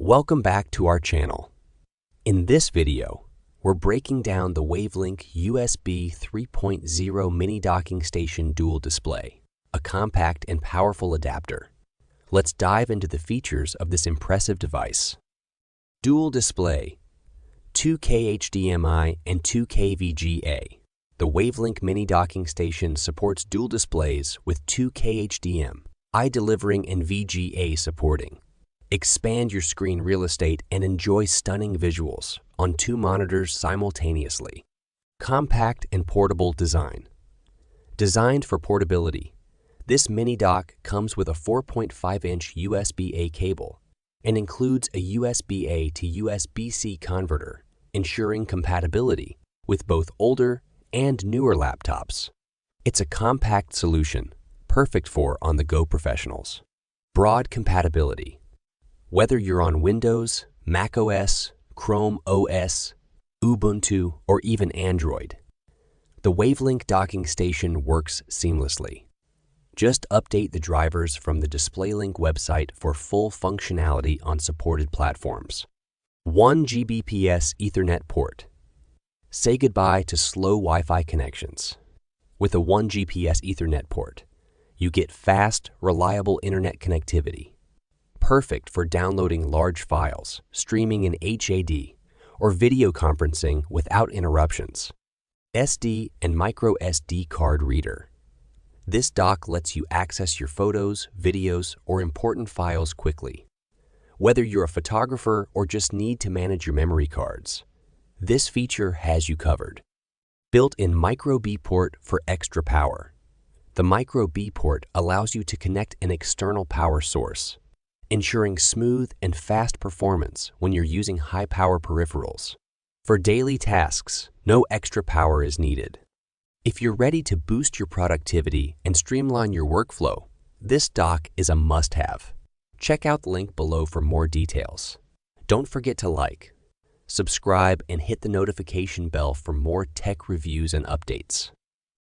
Welcome back to our channel. In this video, we're breaking down the WAVLINK USB 3.0 Mini Docking Station Dual Display, a compact and powerful adapter. Let's dive into the features of this impressive device. Dual display, 2K HDMI and 2K VGA. The WAVLINK Mini Docking Station supports dual displays with 2K HDMI delivering and VGA supporting. Expand your screen real estate and enjoy stunning visuals on two monitors simultaneously. Compact and portable design. Designed for portability, this mini dock comes with a 4.5-inch USB-A cable and includes a USB-A to USB-C converter, ensuring compatibility with both older and newer laptops. It's a compact solution, perfect for on-the-go professionals. Broad compatibility. Whether you're on Windows, macOS, Chrome OS, Ubuntu, or even Android, the WAVLINK docking station works seamlessly. Just update the drivers from the DisplayLink website for full functionality on supported platforms. 1 Gbps Ethernet port. Say goodbye to slow Wi-Fi connections. With a 1 Gbps Ethernet port, you get fast, reliable internet connectivity. Perfect for downloading large files, streaming in HAD, or video conferencing without interruptions. SD and micro SD card reader. This dock lets you access your photos, videos, or important files quickly. Whether you're a photographer or just need to manage your memory cards, this feature has you covered. Built-in micro B port for extra power. The micro B port allows you to connect an external power source, ensuring smooth and fast performance when you're using high-power peripherals. For daily tasks, no extra power is needed. If you're ready to boost your productivity and streamline your workflow, this dock is a must-have. Check out the link below for more details. Don't forget to like, subscribe, and hit the notification bell for more tech reviews and updates.